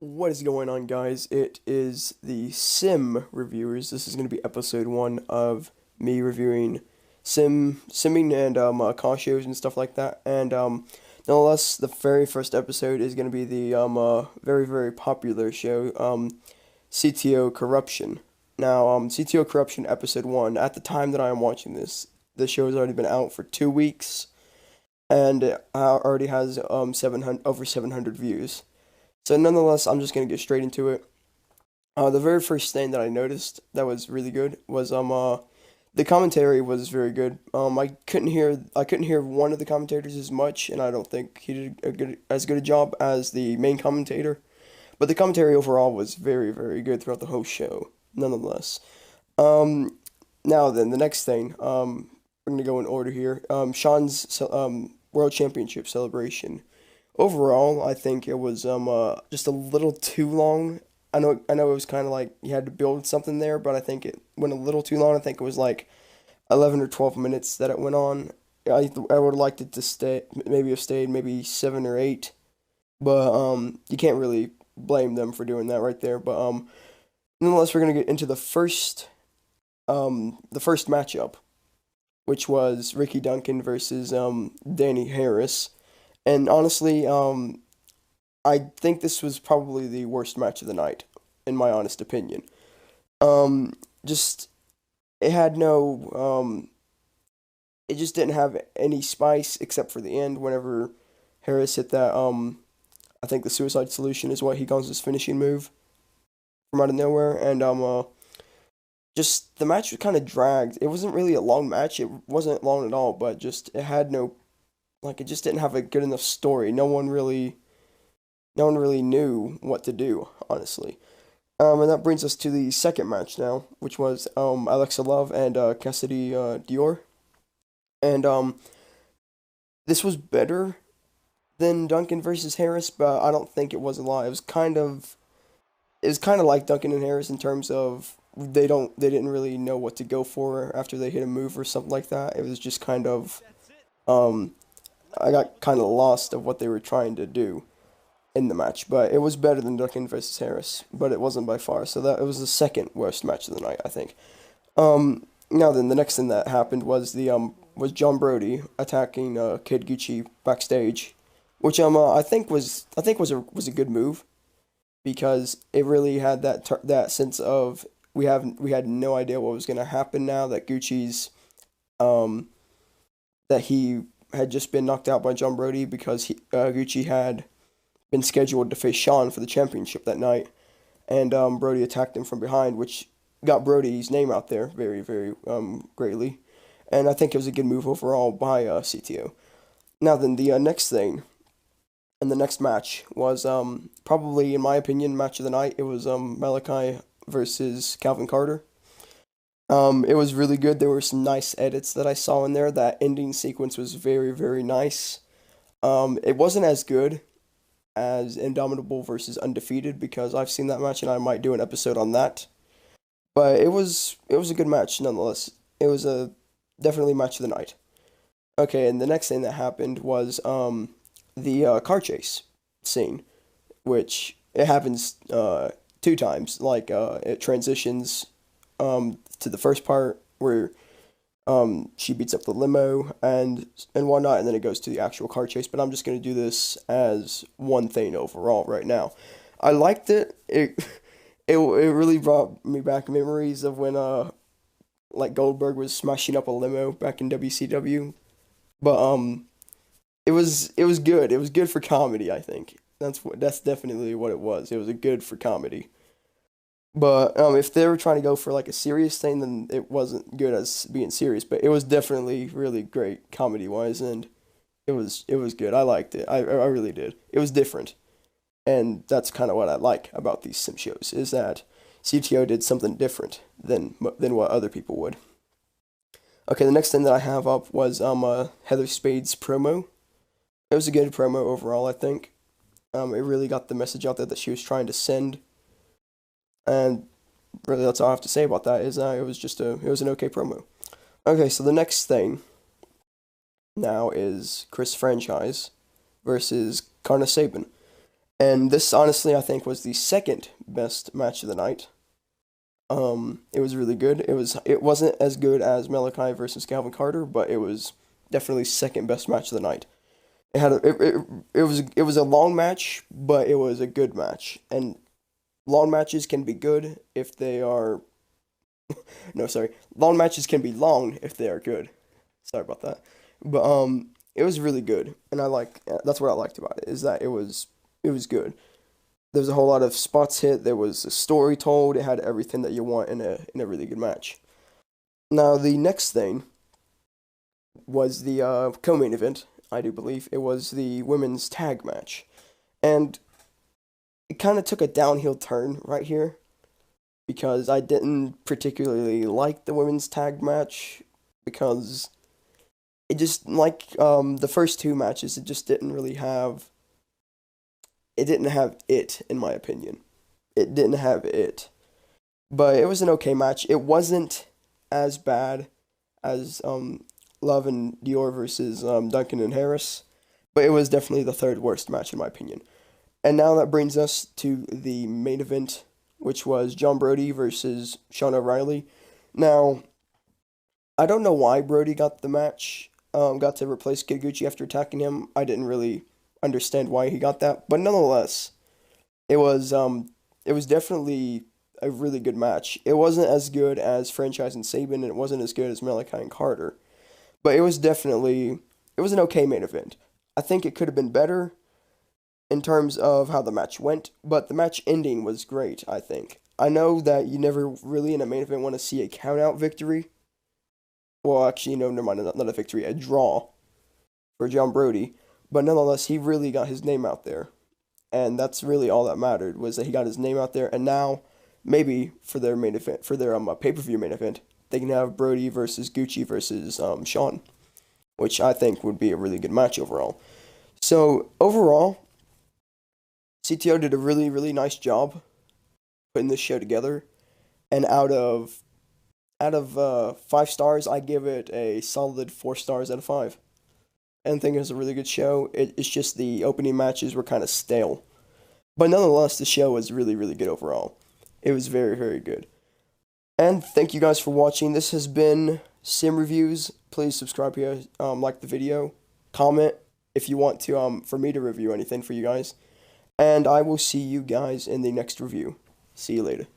What is going on, guys? It is the Sim Reviewers. This is going to be episode one of me reviewing simming and car shows and stuff like that. And nonetheless, the very first episode is going to be the very popular show CTO Corruption. Now, CTO Corruption episode one. At the time that I am watching this, the show has already been out for 2 weeks, and it already has 700 over 700 views. So nonetheless, I'm just gonna get straight into it. The very first thing that I noticed that was really good was the commentary was very good. I couldn't hear one of the commentators as much, and I don't think he did as good a job as the main commentator. But the commentary overall was very good throughout the whole show. Nonetheless, um, now then the next thing we're gonna go in order here. Sean's World Championship celebration. Overall, I think it was just a little too long. I know it was kind of like you had to build something there, but I think it went a little too long. I think it was like 11 or 12 minutes that it went on. I would have liked it to stay, maybe have stayed maybe 7 or 8, but you can't really blame them for doing that right there. But nonetheless, we're gonna get into the first matchup, which was Ricky Duncan versus Danny Harris. And honestly, I think this was probably the worst match of the night, in my honest opinion. Just it had no, it just didn't have any spice except for the end. Whenever Harris hit that, I think the suicide solution is what he calls his finishing move from out of nowhere, and just the match was kind of dragged. It wasn't really a long match. It wasn't long at all, but just it had no, like, it just didn't have a good enough story. No one really knew what to do, honestly. And that brings us to the second match now, which was Alexa Love and Cassidy Dior. And this was better than Duncan versus Harris, but I don't think it was a lot. It was kind of like Duncan and Harris in terms of they didn't really know what to go for after they hit a move or something like that. It was just kind of um I got kind of lost of what they were trying to do in the match, but it was better than Duncan versus Harris, but it wasn't by far. So that it was the second worst match of the night, I think. Now then, the next thing that happened was John Brody attacking Kid Gucci backstage, which I think was a good move because it really had that sense of we had no idea what was gonna happen now that um that he had just been knocked out by John Brody because Gucci had been scheduled to face Sean for the championship that night, and Brody attacked him from behind, which got Brody's name out there very greatly, and I think it was a good move overall by CTO. Now then, the next thing and the next match was probably, in my opinion, match of the night. It was Malachi versus Calvin Carter. It was really good. There were some nice edits that I saw in there. That ending sequence was very nice. It wasn't as good as Indomitable versus Undefeated because I've seen that match and I might do an episode on that. But it was a good match nonetheless. It was a definitely match of the night. Okay, and the next thing that happened was the car chase scene, which it happens 2 times. Like it transitions to the first part where she beats up the limo and whatnot, and then it goes to the actual car chase. But I'm just gonna do this as one thing overall right now. I liked it. It really brought me back memories of when like Goldberg was smashing up a limo back in WCW. But it was good. It was good for comedy. I think that's definitely what it was. It was a good for comedy. But if they were trying to go for like a serious thing, then it wasn't good as being serious. But it was definitely really great comedy wise, and it was good. I liked it. I really did. It was different, and that's kind of what I like about these sim shows is that CTO did something different than what other people would. Okay, the next thing that I have up was Heather Spade's promo. It was a good promo overall, I think. It really got the message out there that she was trying to send, and really that's all I have to say about that. Is it was an okay promo. Okay, so the next thing now is Chris Franchise versus Karna Sabin. And this, honestly, I think was the second best match of the night. It was really good. It wasn't as good as Malachi versus Calvin Carter, but it was definitely second best match of the night. It was a long match, but it was a good match. And long matches can be good if they are no, sorry. Long matches can be long if they are good. Sorry about that. But it was really good, and that's what I liked about it is that it was good. There was a whole lot of spots hit. There was a story told. It had everything that you want in a really good match. Now the next thing was the co-main event. I do believe it was the women's tag match, and it kind of took a downhill turn right here because I didn't particularly like the women's tag match because it just like the first two matches, it just didn't have it in my opinion. It didn't have it. But it was an okay match. It wasn't as bad as Love and Dior versus Duncan and Harris, but it was definitely the third worst match in my opinion. And now that brings us to the main event, which was John Brody versus Sean O'Reilly. Now, I don't know why Brody got the match, got to replace Kikuchi after attacking him. I didn't really understand why he got that, but nonetheless, it was it was definitely a really good match. It wasn't as good as Franchise and Saban, and it wasn't as good as Malachi and Carter, but it was an okay main event. I think it could have been better in terms of how the match went, but the match ending was great, I think. I know that you never really in a main event want to see a countout victory. Well, actually, no, never mind, not a victory, a draw for John Brody. But nonetheless, he really got his name out there. And that's really all that mattered, was that he got his name out there. And now, maybe for their main event, for their pay-per-view main event, they can have Brody versus Gucci versus Sean, which I think would be a really good match overall. So, overall, CTO did a really, really nice job putting this show together. And out of 5 stars, I give it a solid 4 stars out of 5. And think it was a really good show. It's just the opening matches were kind of stale, but nonetheless, the show was really, really good overall. It was very, very good. And thank you guys for watching. This has been Sim Reviews. Please subscribe here, like the video, comment if you want to for me to review anything for you guys. And I will see you guys in the next review. See you later.